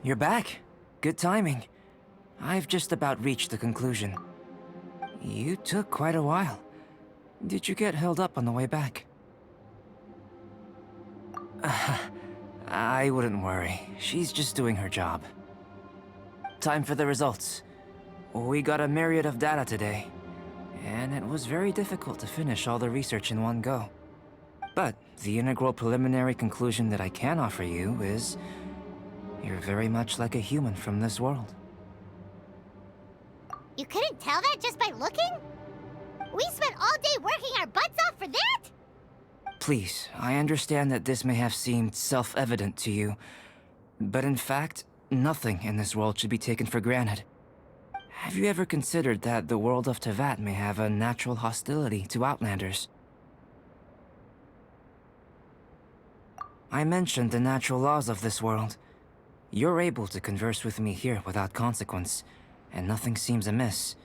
You're back. Good timing. I've just about reached the conclusion. You took quite a while. Did you get held up on the way back? I wouldn't worry. She's just doing her job. Time for the results. We got a myriad of data today, and it was very difficult to finish all the research in one go. But the integral preliminary conclusion that I can offer you is you're very much like a human from this world. You couldn't tell that just by looking? We spent all day working our butts off for that? Please, I understand that this may have seemed self-evident to you, but in fact, nothing in this world should be taken for granted. Have you ever considered that the world of Teyvat may have a natural hostility to Outlanders? I mentioned the natural laws of this world. You're able to converse with me here without consequence, and nothing seems amiss.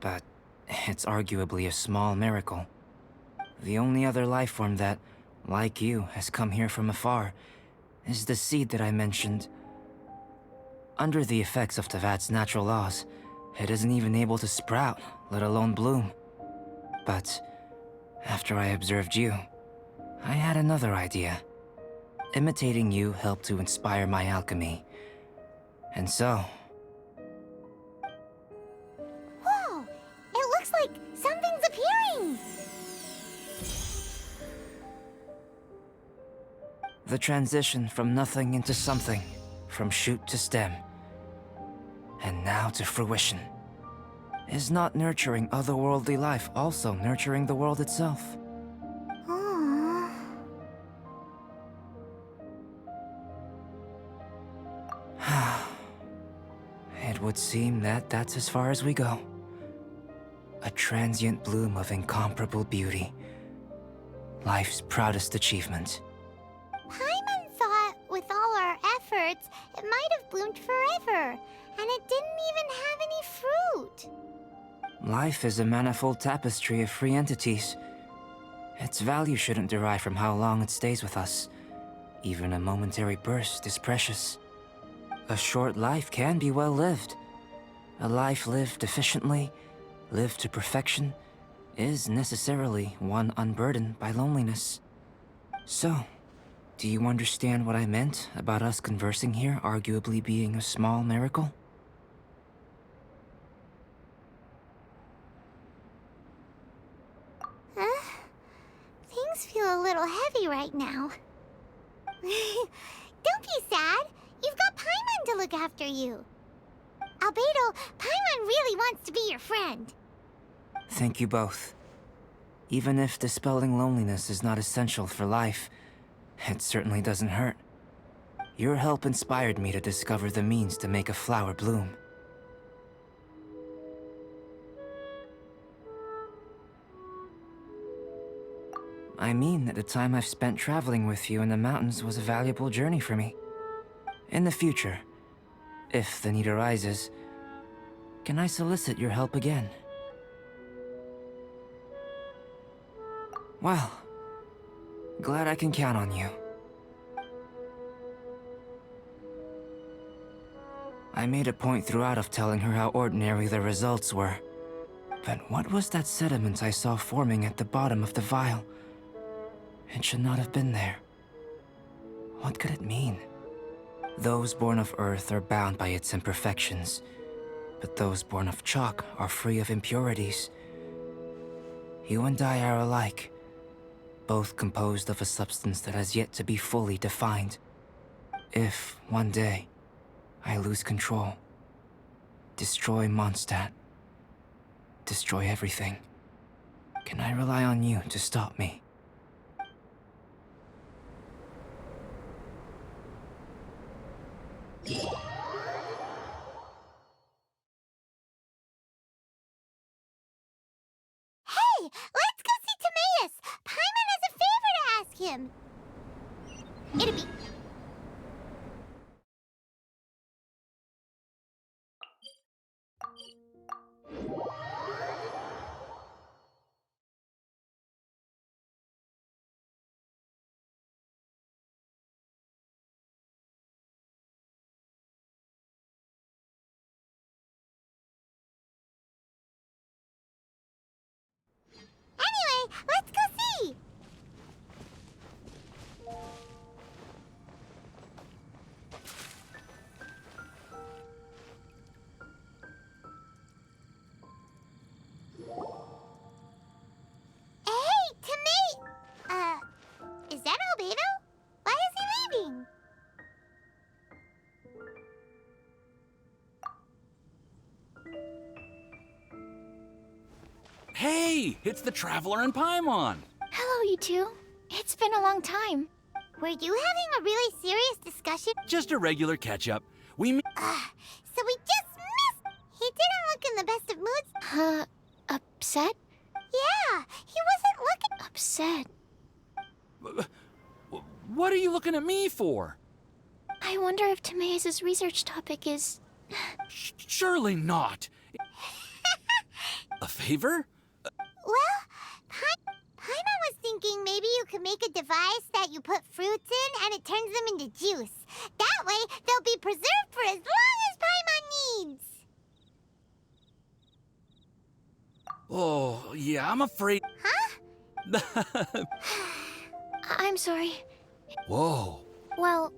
But it's arguably a small miracle. The only other life form that, like you, has come here from afar is the seed that I mentioned. Under the effects of Teyvat's natural laws, it isn't even able to sprout, let alone bloom. But after I observed you, I had another idea. Imitating you helped to inspire my alchemy. And so... Whoa! It looks like something's appearing! the transition from nothing into something, from shoot to stem, and now to fruition. Is not nurturing otherworldly life also nurturing the world itself? Aww. It would seem that that's as far as we go. A transient bloom of incomparable beauty. Life's proudest achievement. Paimon thought with all our efforts, it might have bloomed forever, and it didn't even have any fruit. Life is a manifold tapestry of free entities. Its value shouldn't derive from how long it stays with us. Even a momentary burst is precious. A short life can be well lived. A life lived efficiently, lived to perfection, is necessarily one unburdened by loneliness. So, do you understand what I meant about us conversing here arguably being a small miracle? Things feel a little heavy right now. Don't be sad. You've got Paimon to look after you. Albedo, Paimon really wants to be your friend. Thank you both. Even if dispelling loneliness is not essential for life, it certainly doesn't hurt. Your help inspired me to discover the means to make a flower bloom. I mean that the time I've spent traveling with you in the mountains was a valuable journey for me. In the future, if the need arises, can I solicit your help again? Well, glad I can count on you. I made a point throughout of telling her how ordinary the results were. But what was that sediment I saw forming at the bottom of the vial? It should not have been there. What could it mean? Those born of Earth are bound by its imperfections, but those born of chalk are free of impurities. You and I are alike, both composed of a substance that has yet to be fully defined. If, one day, I lose control, destroy Mondstadt, destroy everything, can I rely on you to stop me? Hey, let's go see Timaeus. Paimon has a favor to ask him. It'd be... Hey, it's the Traveler and Paimon. Hello, you two. It's been a long time. Were you having a really serious discussion? Just a regular catch-up. So we just missed. He didn't look in the best of moods. Upset? Yeah, he wasn't looking upset. What are you looking at me for? I wonder if Timaeus' research topic is... Surely not. A favor? Well, Paimon was thinking maybe you could make a device that you put fruits in and it turns them into juice. That way, they'll be preserved for as long as Paimon needs. Oh, yeah, I'm afraid... Huh? I'm sorry. Whoa. Well,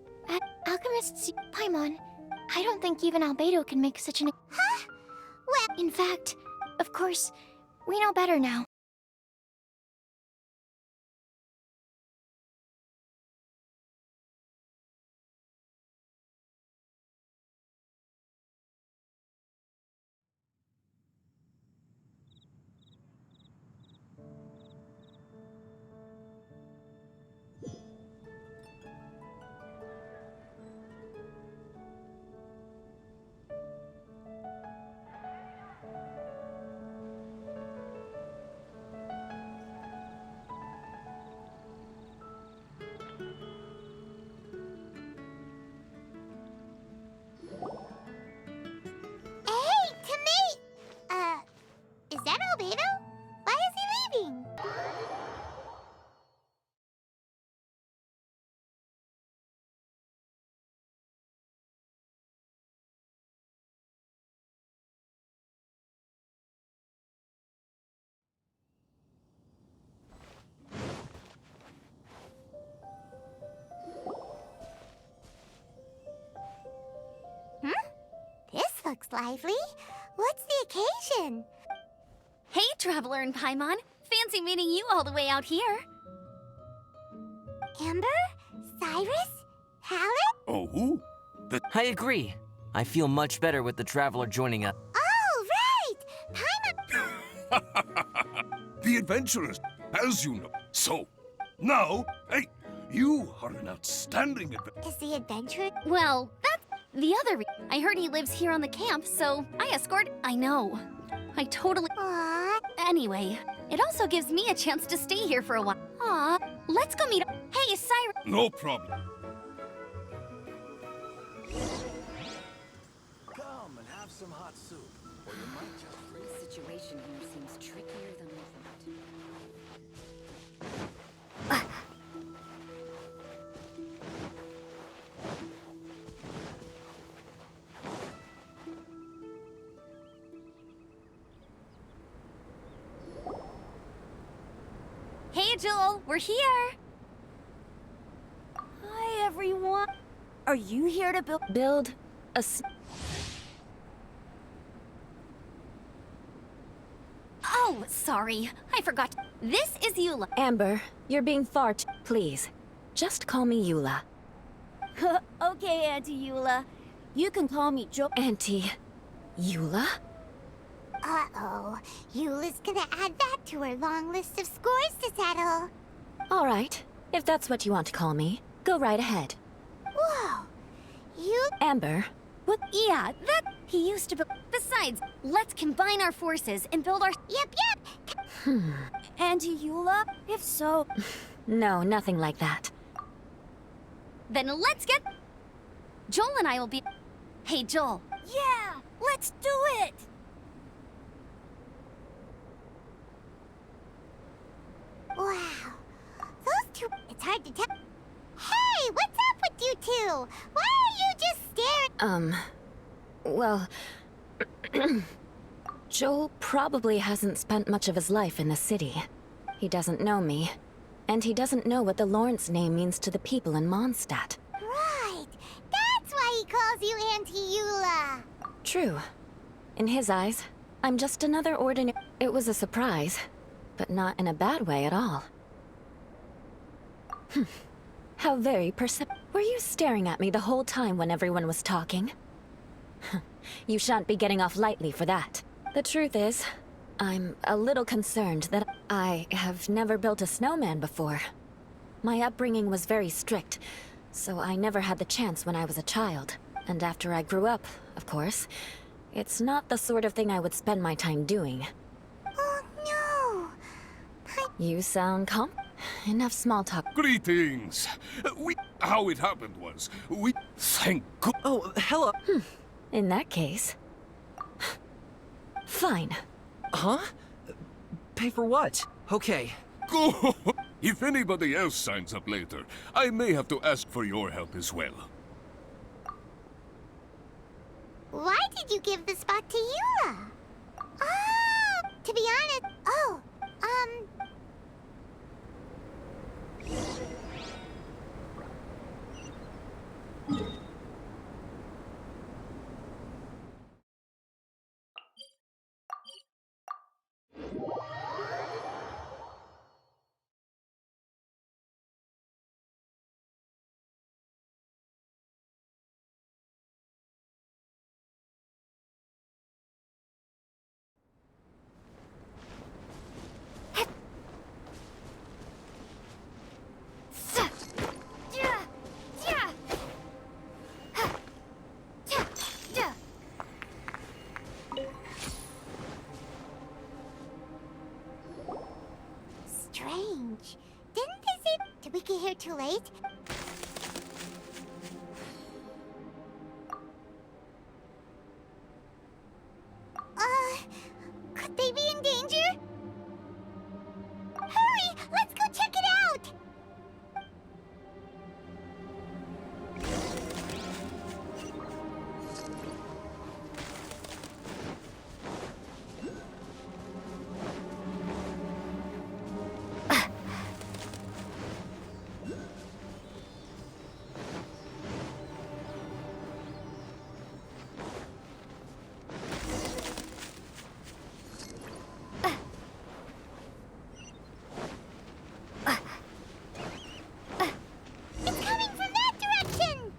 alchemists... Paimon, I don't think even Albedo can make such an... Huh? Well... In fact, of course, we know better now. Is that Albedo? Why is he leaving? This looks lively. What's the occasion? Hey, Traveler and Paimon. Fancy meeting you all the way out here. Amber? Cyrus? Helen? Oh? I agree. I feel much better with the Traveler joining us. Oh, right! Paimon... The adventurers, as you know. So, now, hey, you are an outstanding adventurer. Is the adventure... Well, that's the other I heard he lives here on the camp, so I I know. I totally... Aww. Anyway, it also gives me a chance to stay here for a while. Aw, let's go meet... Hey, Cyrus... No problem. Come and have some hot soup, or you might just freeze. The situation here seems trickier than we thought. Hey, Joel, we're here! Hi, everyone. Are you here to build a... Oh, sorry. I forgot. This is Eula. Amber, you're being far too... Please, just call me Eula. Okay, Auntie Eula. You can call me Auntie Eula? Uh-oh. Eula's gonna add that to her long list of scores to settle. All right. If that's what you want to call me, go right ahead. Whoa. You... Amber, what... Yeah, that he used to be. Besides, let's combine our forces and build our... Yep. Auntie Eula? If so... No, nothing like that. Then let's get... Joel and I will be... Hey, Joel. Yeah, let's do it! Wow. Those two... It's hard to tell... Hey, what's up with you two? Why are you just staring... Well... Joel probably hasn't spent much of his life in the city. He doesn't know me. And he doesn't know what the Lawrence name means to the people in Mondstadt. Right. That's why he calls you Auntie Eula. True. In his eyes, I'm just another ordinary... It was a surprise, but not in a bad way at all. How very Were you staring at me the whole time when everyone was talking? You shan't be getting off lightly for that. The truth is, I'm a little concerned that I have never built a snowman before. My upbringing was very strict, so I never had the chance when I was a child. And after I grew up, of course, it's not the sort of thing I would spend my time doing. Oh no! You sound calm. Enough small talk. Greetings. How it happened was, thank God. Oh, hello. In that case... Fine. Huh? Pay for what? Okay. Go. If anybody else signs up later, I may have to ask for your help as well. Why did you give the spot to Eula? Oh, to be honest, strange. Didn't they say... Did we get here too late? Could they be in danger? Hurry! Let's go check it out! It's coming from that direction!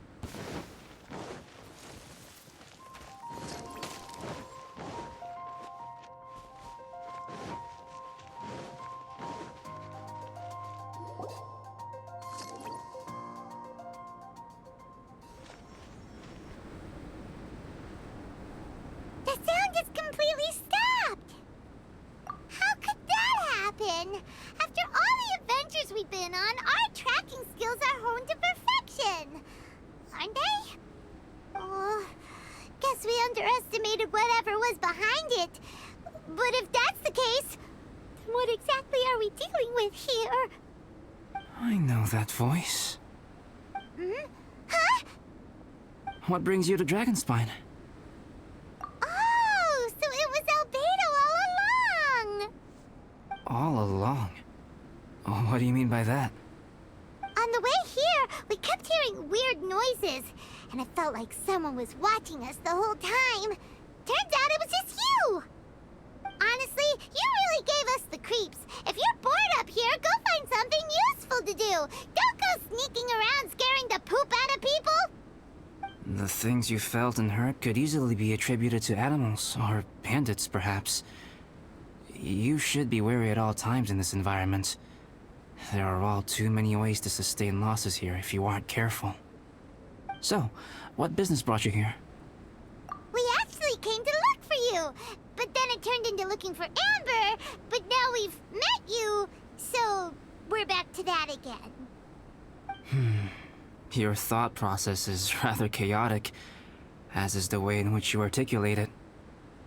The sound is completely stopped! How could that happen? After all the adventures we've been on, our tracking skills are honed to perfection. Aren't they? Oh, guess we underestimated whatever was behind it. But if that's the case, then what exactly are we dealing with here? I know that voice. Hmm? Huh? What brings you to Dragonspine? Oh, so it was Albedo all along! All along? Oh, what do you mean by that? On the way here, we kept hearing weird noises, and it felt like someone was watching us the whole time. Turns out it was just you! Honestly, you really gave us the creeps. If you're bored up here, go find something useful to do. Don't go sneaking around scaring the poop out of people. The things you felt and heard could easily be attributed to animals, or bandits, perhaps. You should be wary at all times in this environment. There are all too many ways to sustain losses here if you aren't careful. So, what business brought you here? We actually came to look for you, but then it turned into looking for Amber, but now we've met you, so we're back to that again. Your thought process is rather chaotic, as is the way in which you articulate it.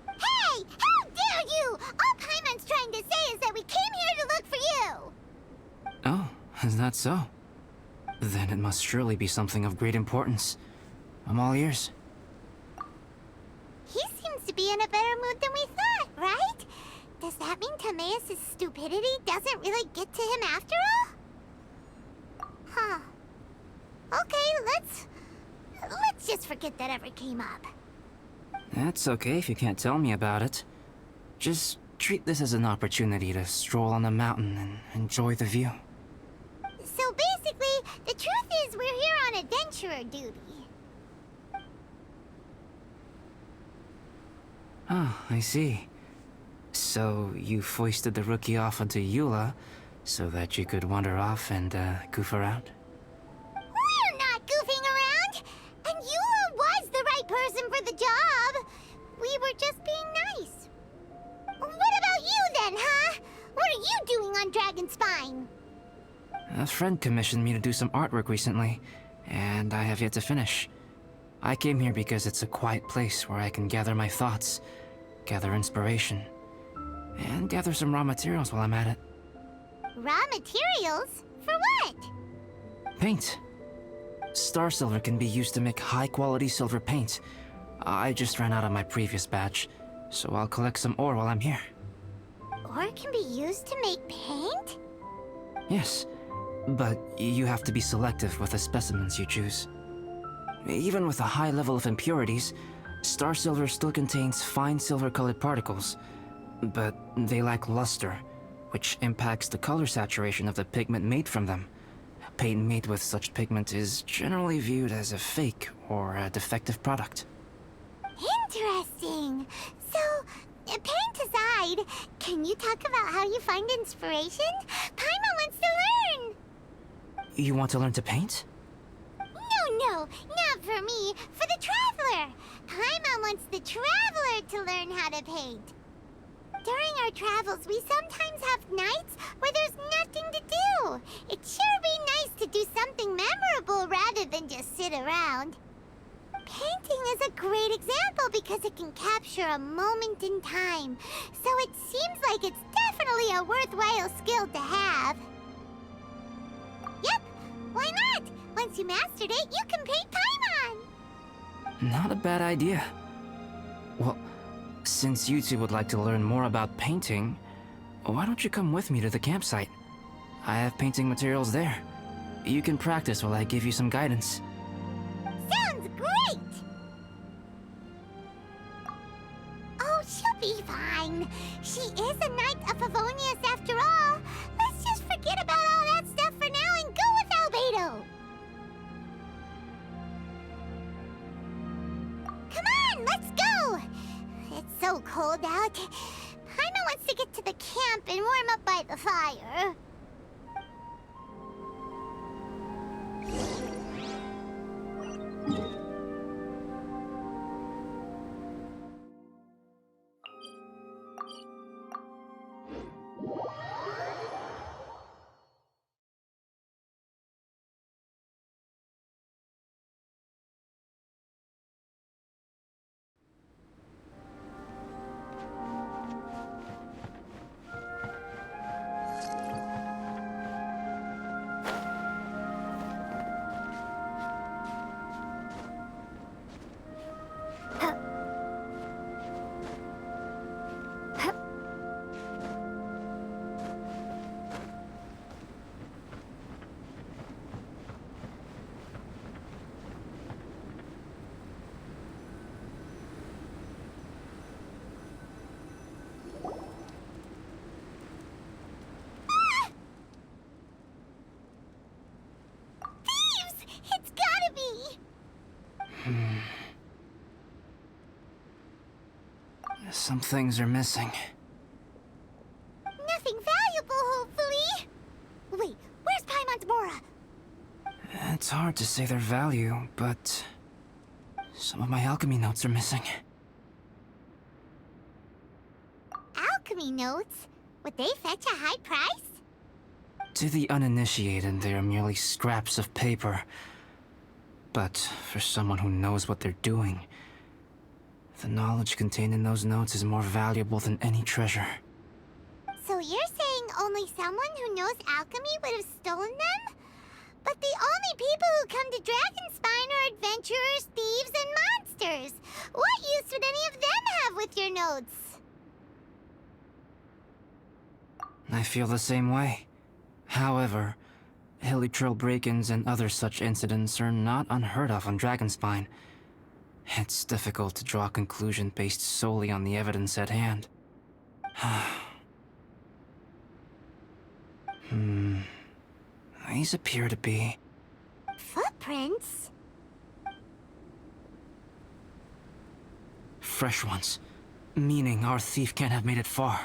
Hey! How dare you! All Paimon's trying to say is that we came here to look for you! Oh, is that so? Then it must surely be something of great importance. I'm all ears. He seems to be in a better mood than we thought, right? Does that mean Timaeus' stupidity doesn't really get to him after all? Huh. Okay, let's just forget that ever came up. That's okay if you can't tell me about it. Just treat this as an opportunity to stroll on the mountain and enjoy the view. So basically, the truth is we're here on adventurer duty. Oh, I see. So you foisted the rookie off onto Eula so that you could wander off and goof around? We're not goofing around! And Eula was the right person for the job! We were just being nice. What about you then, huh? What are you doing on Dragonspine? A friend commissioned me to do some artwork recently, and I have yet to finish. I came here because it's a quiet place where I can gather my thoughts, gather inspiration, and gather some raw materials while I'm at it. Raw materials? For what? Paint. Star silver can be used to make high-quality silver paint. I just ran out of my previous batch, so I'll collect some ore while I'm here. Ore can be used to make paint? Yes, but you have to be selective with the specimens you choose. Even with a high level of impurities, star silver still contains fine silver-colored particles, but they lack luster, which impacts the color saturation of the pigment made from them. Paint made with such pigment is generally viewed as a fake or a defective product. Interesting. So, paint aside, can you talk about how you find inspiration? Paimon wants to learn! You want to learn to paint? No, not for me. For the Traveler. Paimon wants the Traveler to learn how to paint. During our travels, we sometimes have nights where there's nothing to do. It'd sure be nice to do something memorable rather than just sit around. Painting is a great example because it can capture a moment in time. So it seems like it's definitely a worthwhile skill to have. Yep, why not? Once you mastered it, you can paint Paimon! Not a bad idea. Well, since you two would like to learn more about painting, why don't you come with me to the campsite? I have painting materials there. You can practice while I give you some guidance. Sounds great! Oh, she'll be fine. She is a Knight of Favonius after all. Let's just forget about all that stuff for now and go with Albedo. Come on, let's go! It's so cold out. Paimon wants to get to the camp and warm up by the fire. It's gotta be! Some things are missing. Nothing valuable, hopefully! Wait, where's Paimon's Mora? It's hard to say their value, but some of my alchemy notes are missing. Alchemy notes? Would they fetch a high price? To the uninitiated, they are merely scraps of paper. But for someone who knows what they're doing, the knowledge contained in those notes is more valuable than any treasure. So you're saying only someone who knows alchemy would have stolen them? But the only people who come to Dragonspine are adventurers, thieves, and monsters. What use would any of them have with your notes? I feel the same way. However, hilly trail break-ins and other such incidents are not unheard of on Dragonspine. It's difficult to draw a conclusion based solely on the evidence at hand. These appear to be... Footprints? fresh ones. Meaning our thief can't have made it far.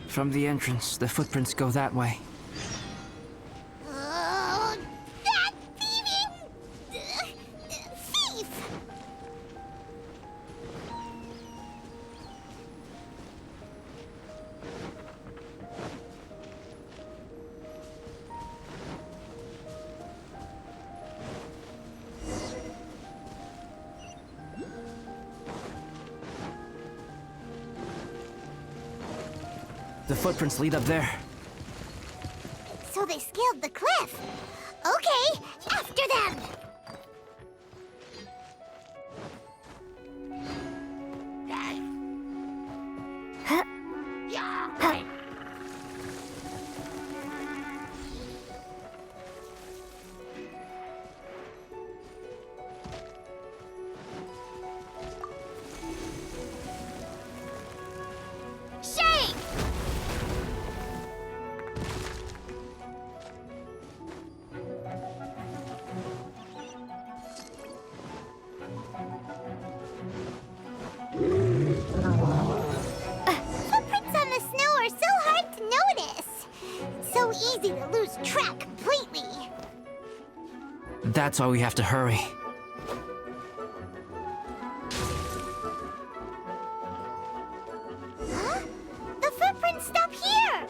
From the entrance, the footprints go that way. Oh, that thieving thief! The footprints lead up there. So they scaled the cliff. Okay, after them. Shake! Footprints on the snow are so hard to notice. So easy to lose track completely. That's why we have to hurry. Huh? The footprints stop here.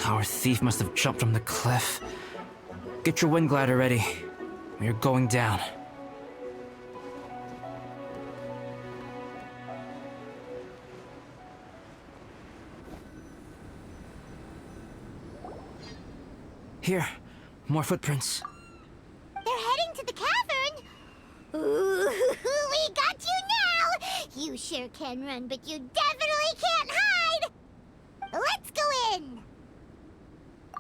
Our thief must have jumped from the cliff. Get your wind glider ready. We're going down. Here, more footprints. They're heading to the cavern. Ooh, we got you now. You sure can run, but you definitely can't hide. Let's go in.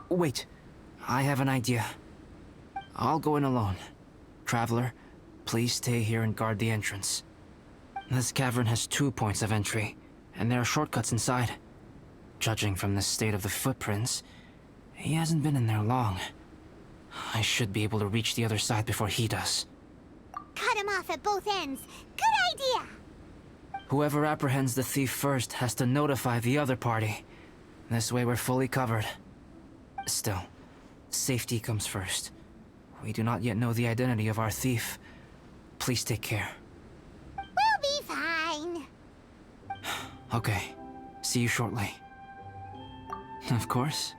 Wait, I have an idea. I'll go in alone. Traveler, please stay here and guard the entrance. This cavern has 2 points of entry, and there are shortcuts inside. Judging from the state of the footprints, he hasn't been in there long. I should be able to reach the other side before he does. Cut him off at both ends. Good idea. Whoever apprehends the thief first has to notify the other party. This way we're fully covered. Still, safety comes first. We do not yet know the identity of our thief. Please take care. We'll be fine. Okay, see you shortly. Of course.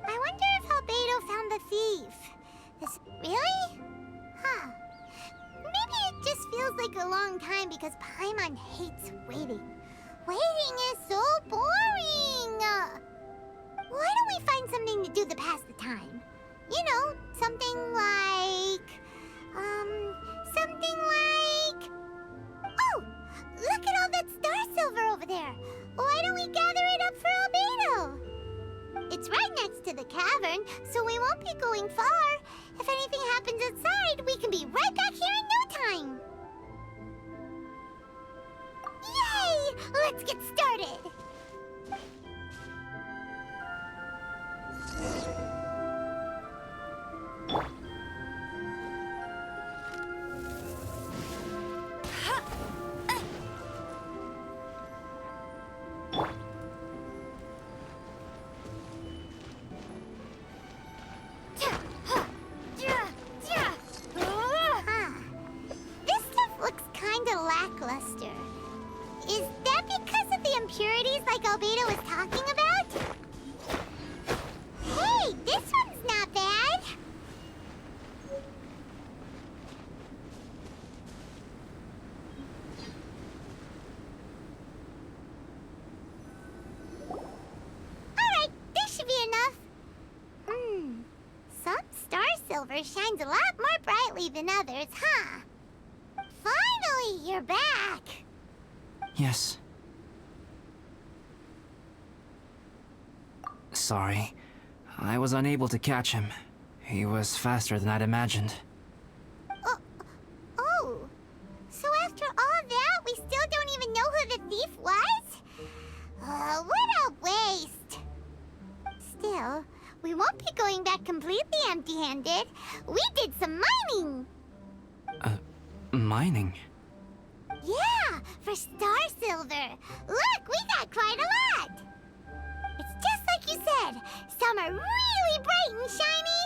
I wonder if Albedo found the thief. Really? Huh. Maybe it just feels like a long time because Paimon hates waiting. Waiting is so boring. Why don't we find something to do to pass the time? You know, something like... Oh! Look at all that star silver over there. Why don't we gather it up for Albedo? It's right next to the cavern, so we won't be going far. If anything happens outside, we can be right back here in no time. Yay! Let's get started. This stuff looks kinda lackluster. Is that because of the impurities like Albedo was talking about? Hey, this one's not bad. Alright, this should be enough. Some star silver shines a lot more brightly than others, huh? Finally, you're back. Yes. Sorry. I was unable to catch him. He was faster than I'd imagined. Oh. So after all that, we still don't even know who the thief was? What a waste. Still, we won't be going back completely empty-handed. We did some mining. Mining? Yeah, for Star Silver. Look, we got quite a lot. It's just like you said. Some are really bright and shiny,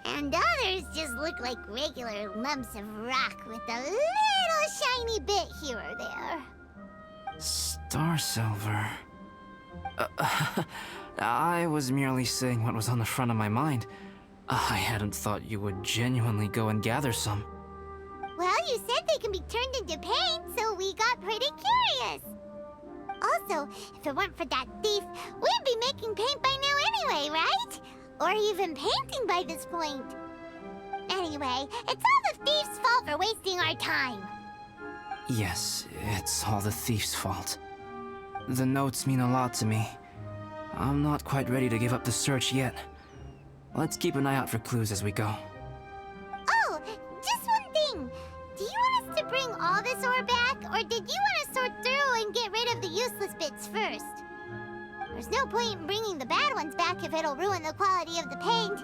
and others just look like regular lumps of rock with a little shiny bit here or there. Star Silver. I was merely saying what was on the front of my mind. I hadn't thought you would genuinely go and gather some. Well, you said they can be turned into paint, so we got pretty curious. Also, if it weren't for that thief, we'd be making paint by now anyway, right? Or even painting by this point. Anyway, it's all the thief's fault for wasting our time. Yes, it's all the thief's fault. The notes mean a lot to me. I'm not quite ready to give up the search yet. Let's keep an eye out for clues as we go. Oh, just one thing. Do you want us to bring all this ore back, or did you want to sort through and get rid of the useless bits first? There's no point in bringing the bad ones back if it'll ruin the quality of the paint.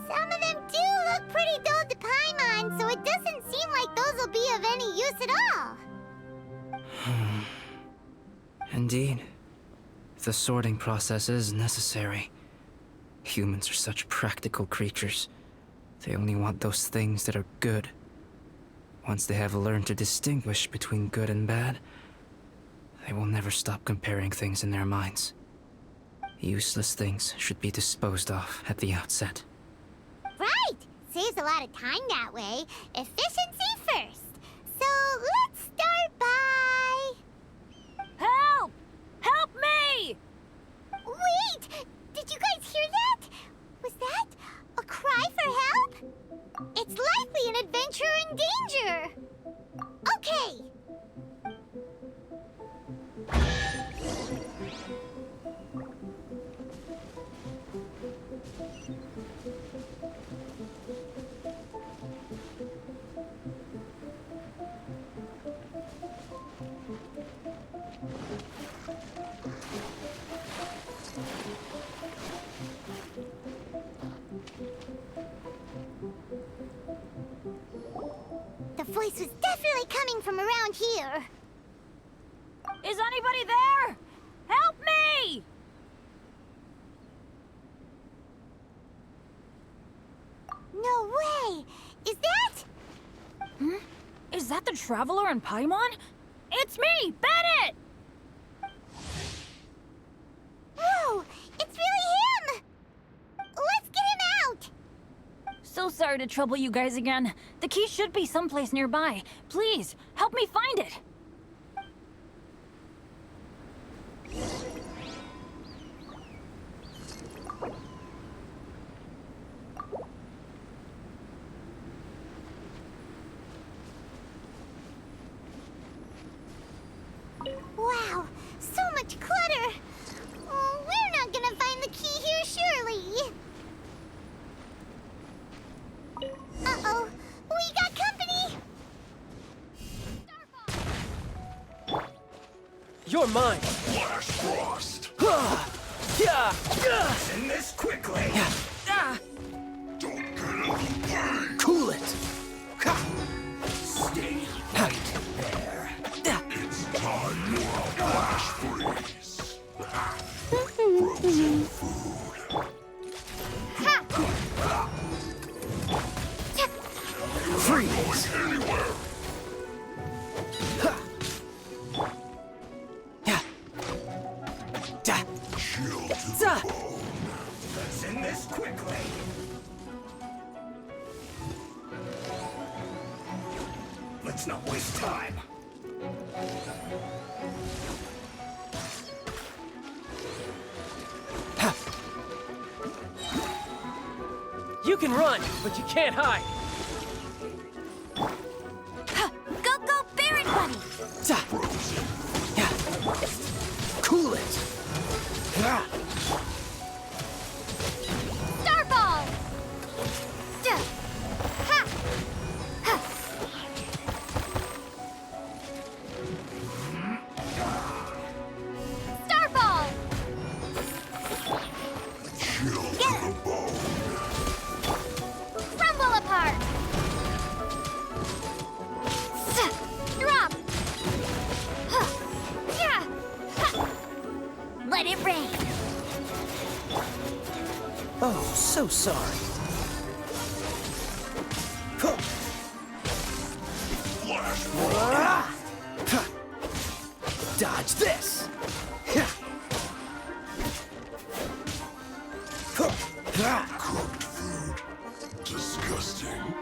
Some of them do look pretty dull to Paimon, so it doesn't seem like those will be of any use at all. Indeed. The sorting process is necessary. Humans are such practical creatures. They only want those things that are good. Once they have learned to distinguish between good and bad, they will never stop comparing things in their minds. Useless things should be disposed of at the outset. Right! Saves a lot of time that way. Efficiency first. So let's start by... Help! Help me! Wait! Did you guys hear that? Was that a cry for help? It's likely an adventurer in danger. Okay. The voice was definitely coming from around here. Is anybody there? Help me! No way! Is that... Is that the Traveler in Paimon? It's me, Bennett! Whoa! It's really him! Let's get him out! So sorry to trouble you guys again. The key should be someplace nearby. Please, help me find it. Wow, so much clutter! Oh, we're not gonna find the key here, surely! Uh-oh, we got company! You're mine. Flash Frost! Yeah! In this quickly! Ah! Don't get in the way! Cool it! Stay right there. It's time for a flash freeze. Frozen food. Freeze! Going anywhere. Chill to the bone. Let's end this quickly. Let's not waste time. You can run, but you can't hide. Go, go, Baron Bunny! Cool it! Starball! Ha! Ha! Starball! Chill to the bone. Rumble apart! Let it rain! Oh, so sorry. Dodge this! Cooked food. Disgusting.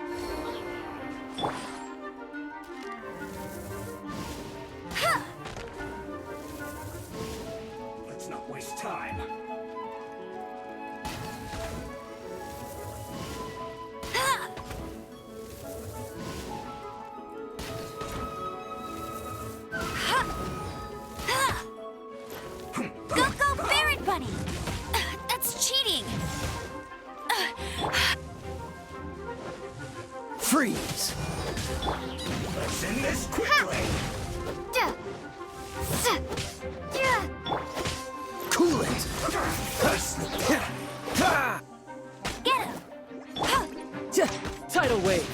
Let's not waste time. Go, Barrett Bunny! That's cheating! Freeze! Let's end this quickly! Cool it! Get him! Tidal wave!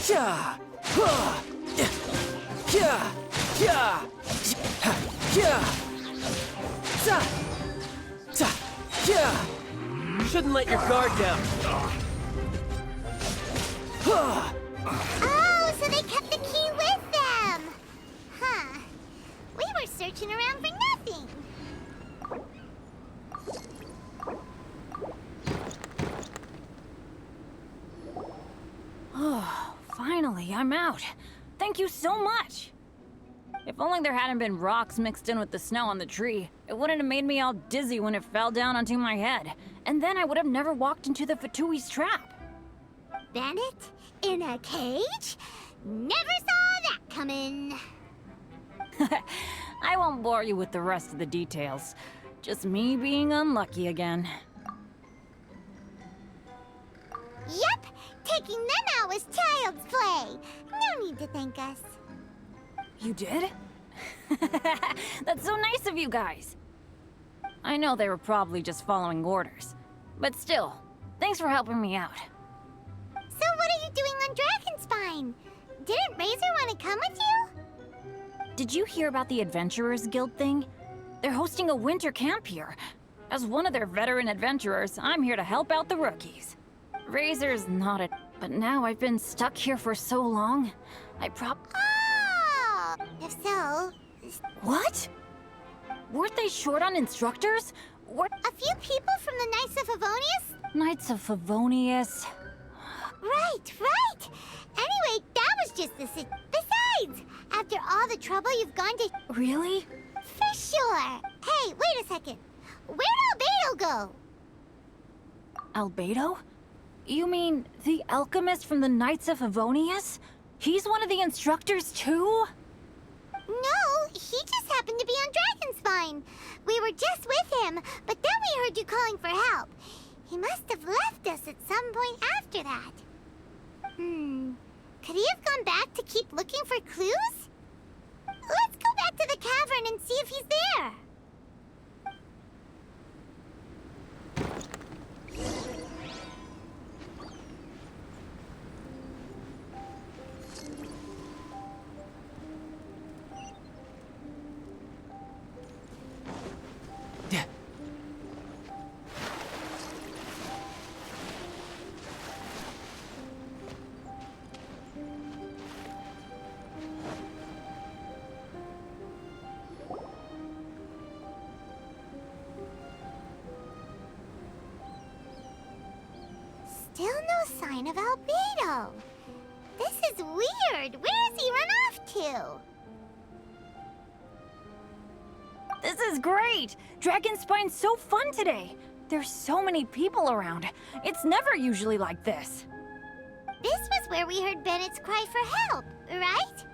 Yeah! Yeah! Yeah! Yeah! Yeah! Shouldn't let your guard down. Oh, so they kept the key with them! Huh. We were searching around for nothing. Oh, finally, I'm out. Thank you so much. If only there hadn't been rocks mixed in with the snow on the tree, it wouldn't have made me all dizzy when it fell down onto my head. And then I would have never walked into the Fatui's trap. Bandit? In a cage? Never saw that coming. I won't bore you with the rest of the details. Just me being unlucky again. Yep, taking them out was child's play. No need to thank us. You did? That's so nice of you guys. I know they were probably just following orders. But still, thanks for helping me out. So what are you doing on Dragonspine? Didn't Razor want to come with you? Did you hear about the Adventurers Guild thing? They're hosting a winter camp here. As one of their veteran adventurers, I'm here to help out the rookies. Razor's not it, but now I've been stuck here for so long, Oh! If so... What? Weren't they short on instructors? A few people from the Knights of Favonius? Knights of Favonius... Right, right! Anyway, that was just the Besides, after all the trouble you've gone to... Really? For sure! Hey, wait a second. Where'd Albedo go? Albedo? You mean the alchemist from the Knights of Favonius? He's one of the instructors too? No, he just happened to be on Dragonspine. We were just with him, but then we heard you calling for help. He must have left us at some point after that. Could he have gone back to keep looking for clues? Let's go back to the cavern and see if he's there. Still no sign of Albedo. This is weird. Where has he run off to? This is great! Dragonspine's so fun today! There's so many people around. It's never usually like this. This was where we heard Bennett's cry for help, right?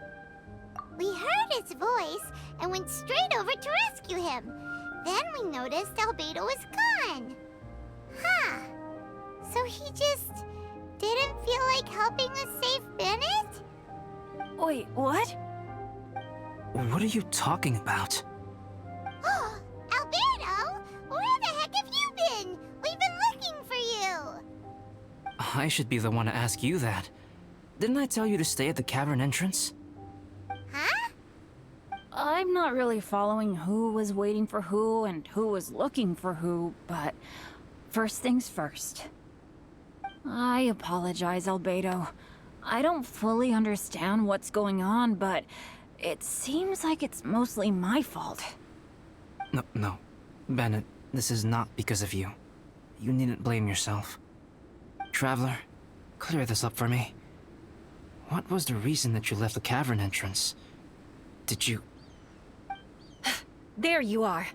We heard his voice and went straight over to rescue him. Then we noticed Albedo was gone. Huh. So he just didn't feel like helping us save Bennett? Wait, what? What are you talking about? Oh, Albedo! Where the heck have you been? We've been looking for you! I should be the one to ask you that. Didn't I tell you to stay at the cavern entrance? Huh? I I'm not really following who was waiting for who and who was looking for who, but first things first. I apologize, Albedo. I don't fully understand what's going on, but it seems like it's mostly my fault. No. Bennett, this is not because of you. You needn't blame yourself. Traveler, clear this up for me. What was the reason that you left the cavern entrance? Did you... There you are.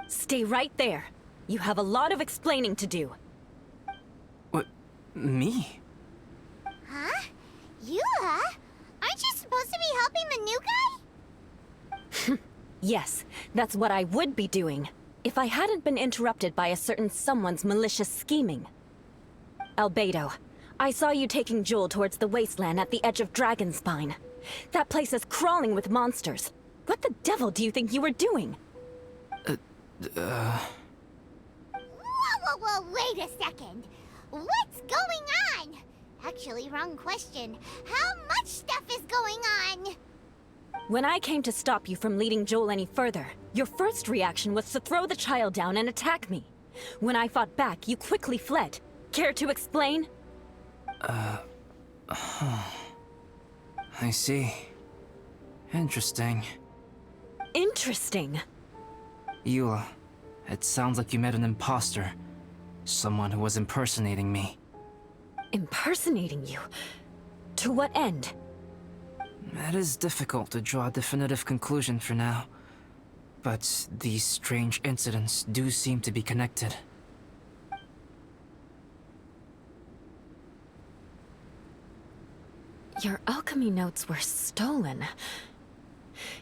Stay right there. You have a lot of explaining to do. What? Me? Huh? Eula? Aren't you supposed to be helping the new guy? Yes, that's what I would be doing, if I hadn't been interrupted by a certain someone's malicious scheming. Albedo, I saw you taking Joel towards the wasteland at the edge of Dragonspine. That place is crawling with monsters. What the devil do you think you were doing? Whoa, wait a second. What's going on? Actually, wrong question. How much stuff is going on? When I came to stop you from leading Joel any further, your first reaction was to throw the child down and attack me. When I fought back, you quickly fled. Care to explain? I see. Interesting. Interesting. Eula, it sounds like you met an imposter. Someone who was impersonating me. Impersonating you? To what end? It is difficult to draw a definitive conclusion for now. But these strange incidents do seem to be connected. Your alchemy notes were stolen.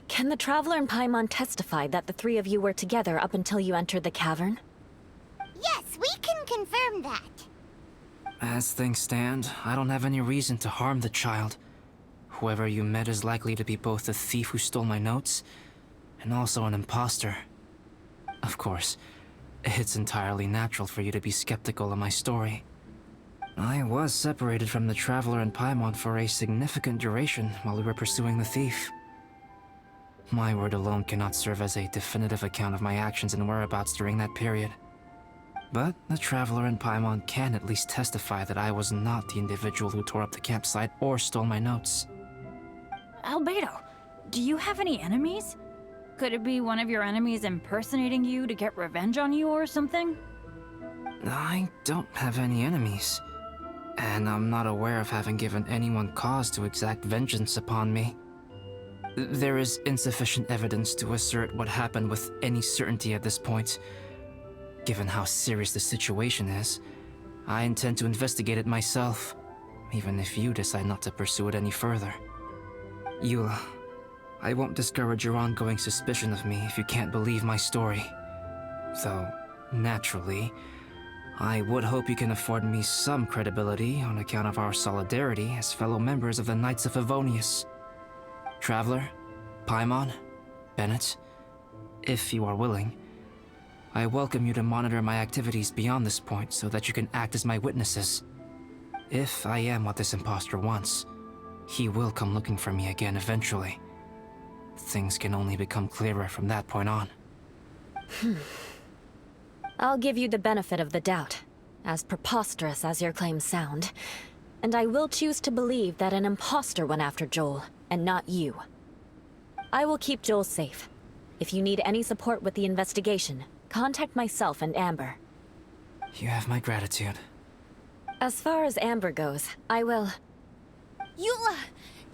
Can the Traveler and Paimon testify that the three of you were together up until you entered the cavern? Yes, we can confirm that. As things stand, I don't have any reason to harm the child. Whoever you met is likely to be both the thief who stole my notes, and also an imposter. Of course, it's entirely natural for you to be skeptical of my story. I was separated from the Traveler and Paimon for a significant duration while we were pursuing the thief. My word alone cannot serve as a definitive account of my actions and whereabouts during that period. But the Traveler and Paimon can at least testify that I was not the individual who tore up the campsite or stole my notes. Albedo, do you have any enemies? Could it be one of your enemies impersonating you to get revenge on you or something? I don't have any enemies. And I'm not aware of having given anyone cause to exact vengeance upon me. There is insufficient evidence to assert what happened with any certainty at this point. Given how serious the situation is, I intend to investigate it myself, even if you decide not to pursue it any further. Eula, I won't discourage your ongoing suspicion of me if you can't believe my story. Though, naturally, I would hope you can afford me some credibility on account of our solidarity as fellow members of the Knights of Favonius. Traveler, Paimon, Bennett, if you are willing, I welcome you to monitor my activities beyond this point so that you can act as my witnesses. If I am what this imposter wants, he will come looking for me again eventually. Things can only become clearer from that point on. I'll give you the benefit of the doubt, as preposterous as your claims sound. And I will choose to believe that an imposter went after Joel, and not you. I will keep Joel safe. If you need any support with the investigation, contact myself and Amber. You have my gratitude. As far as Amber goes, I will... Eula!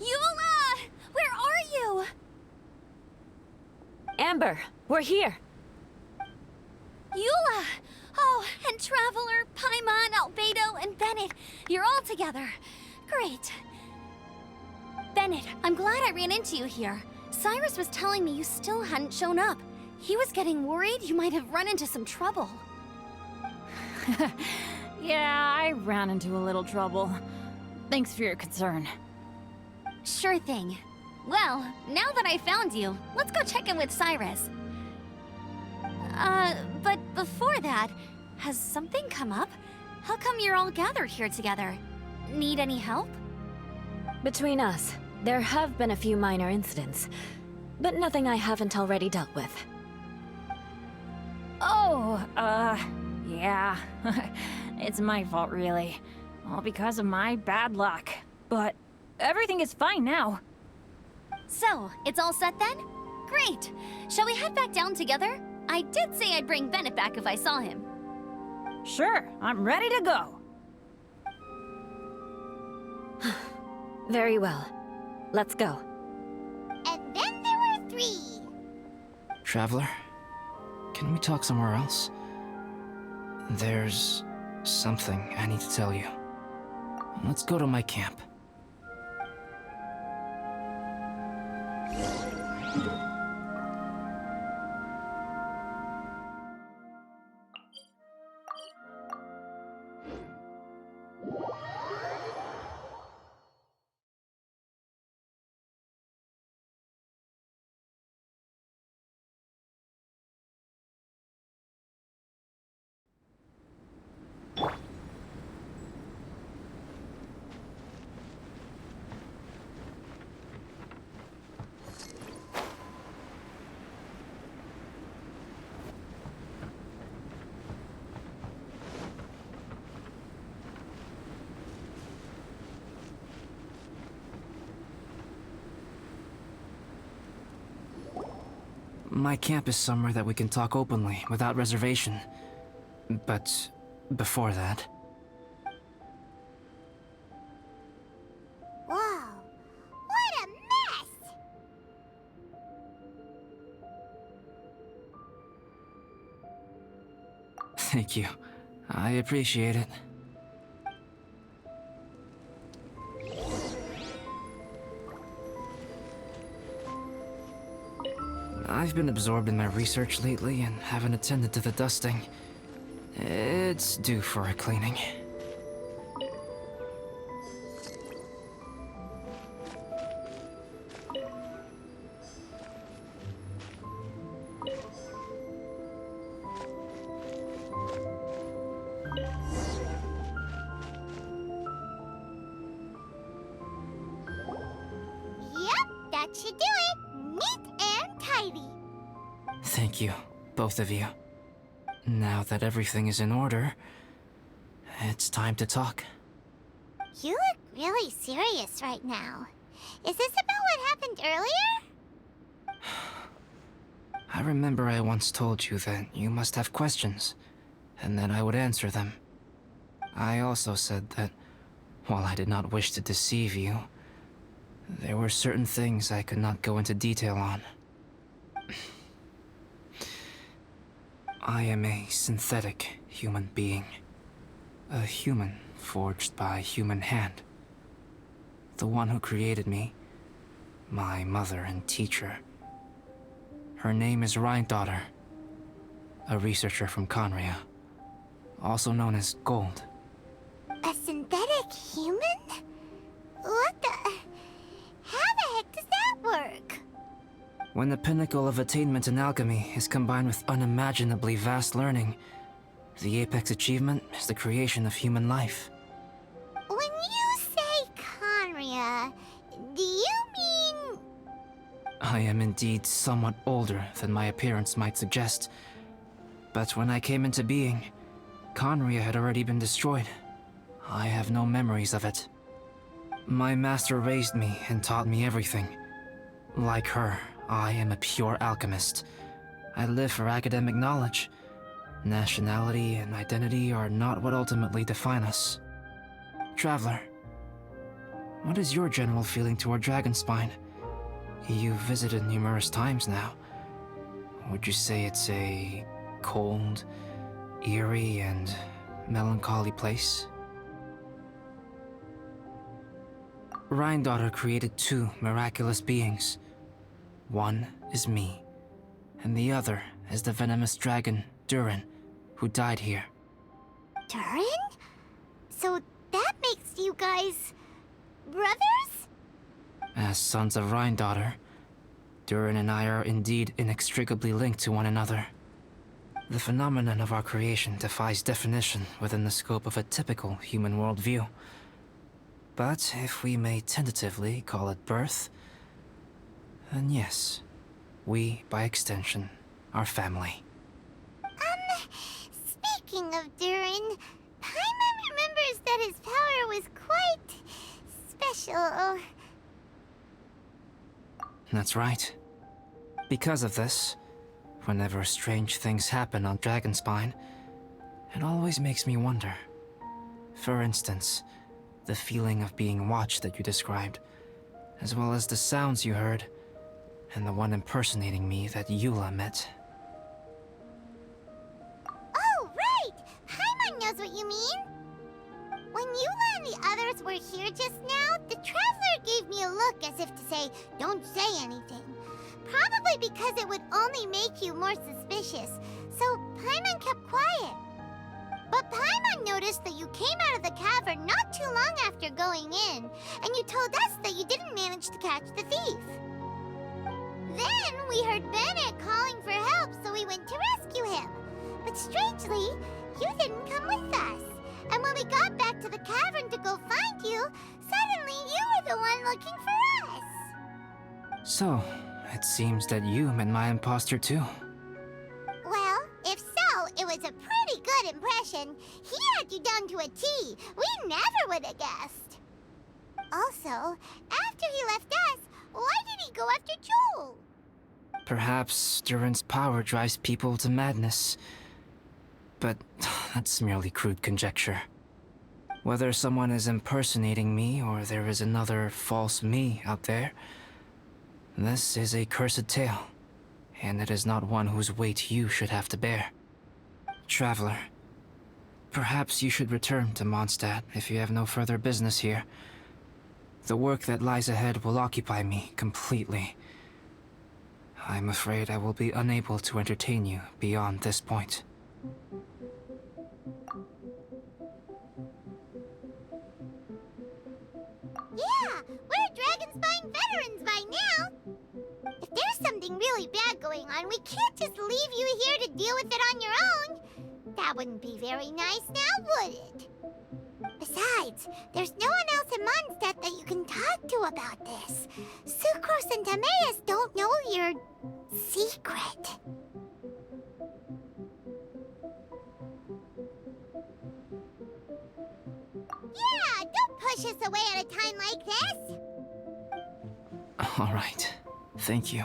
Eula! Where are you? Amber, we're here! Eula! Oh, and Traveler, Paimon, Albedo, and Bennett. You're all together. Great. Bennett, I'm glad I ran into you here. Cyrus was telling me you still hadn't shown up. He was getting worried you might have run into some trouble. Yeah, I ran into a little trouble. Thanks for your concern. Sure thing. Well, now that I found you, let's go check in with Cyrus. But before that, has something come up? How come you're all gathered here together? Need any help? Between us, there have been a few minor incidents. but nothing I haven't already dealt with. Oh, yeah. It's my fault, really. All because of my bad luck. But everything is fine now. So, it's all set then? Great! Shall we head back down together? I did say I'd bring Bennett back if I saw him. Sure, I'm ready to go. Very well. Let's go. And then there were 3. Traveler, can we talk somewhere else? There's something I need to tell you. Let's go to my camp. My camp is somewhere that we can talk openly, without reservation. But before that... Whoa, what a mess! Thank you. I appreciate it. I've been absorbed in my research lately and haven't attended to the dusting. It's due for a cleaning. Yep, that should do it. Neat and tidy. Thank you, both of you. Now that everything is in order, it's time to talk. You look really serious right now. Is this about what happened earlier? I remember I once told you that you must have questions, and that I would answer them. I also said that, while I did not wish to deceive you, there were certain things I could not go into detail on. I am a synthetic human being. A human forged by human hand. The one who created me, my mother and teacher. Her name is Rhine-daughter, a researcher from Conria, also known as Gold. A synthetic human? What the... How the heck does that work? When the pinnacle of attainment in alchemy is combined with unimaginably vast learning, the apex achievement is the creation of human life. When you say Conria, do you mean... I am indeed somewhat older than my appearance might suggest. But when I came into being, Conria had already been destroyed. I have no memories of it. My master raised me and taught me everything. Like her, I am a pure alchemist. I live for academic knowledge. Nationality and identity are not what ultimately define us. Traveler, what is your general feeling toward Dragonspine? You've visited numerous times now. Would you say it's a cold, eerie, and melancholy place? Rhine-daughter created 2 miraculous beings. One is me, and the other is the venomous dragon, Durin, who died here. Durin? So that makes you guys... brothers? As sons of Rhine-daughter, Durin and I are indeed inextricably linked to one another. The phenomenon of our creation defies definition within the scope of a typical human worldview. But if we may tentatively call it birth, then yes, we, by extension, are family. Speaking of Durin, Paimon remembers that his power was quite special. That's right. Because of this, whenever strange things happen on Dragonspine, it always makes me wonder. For instance, the feeling of being watched that you described, as well as the sounds you heard, and the one impersonating me that Eula met. Oh, right! Paimon knows what you mean! When Eula and the others were here just now, the Traveler gave me a look as if to say, don't say anything. Probably because it would only make you more suspicious, so Paimon kept quiet. But Paimon noticed that you came out of the cavern not too long after going in, and you told us that you didn't manage to catch the thief. Then we heard Bennett calling for help, so we went to rescue him. But strangely, you didn't come with us. And when we got back to the cavern to go find you, suddenly you were the one looking for us. So, it seems that you met my imposter too. Well, if so, it was a pretty good impression. He had you down to a T. We never would have guessed. Also, after he left us, why did he go after Joel? Perhaps Durin's power drives people to madness. But that's merely crude conjecture. Whether someone is impersonating me or there is another false me out there, this is a cursed tale, and it is not one whose weight you should have to bear. Traveler, perhaps you should return to Mondstadt if you have no further business here. The work that lies ahead will occupy me completely. I'm afraid I will be unable to entertain you beyond this point. Yeah, we're Dragonspine veterans by now. If there's something really bad going on, we can't just leave you here to deal with it on your own. That wouldn't be very nice now, would it? Besides, there's no one else in Mondstadt that you can talk to about this. Sucrose and Timaeus don't know your secret. Yeah, don't push us away at a time like this. All right. Thank you.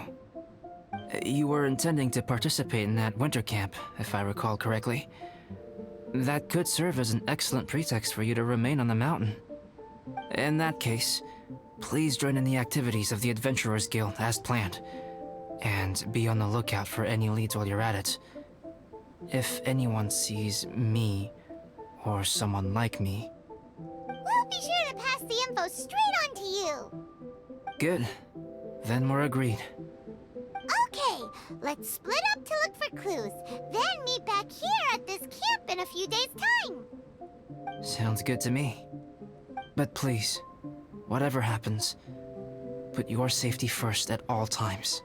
You were intending to participate in that winter camp, if I recall correctly. That could serve as an excellent pretext for you to remain on the mountain. In that case, please join in the activities of the Adventurers Guild as planned, and be on the lookout for any leads while you're at it. If anyone sees me, or someone like me... We'll be sure to pass the info straight on to you. Good. Then we're agreed. Okay, let's split up to look for clues, then meet back here at this camp in a few days' time. Sounds good to me. But please, whatever happens, put your safety first at all times.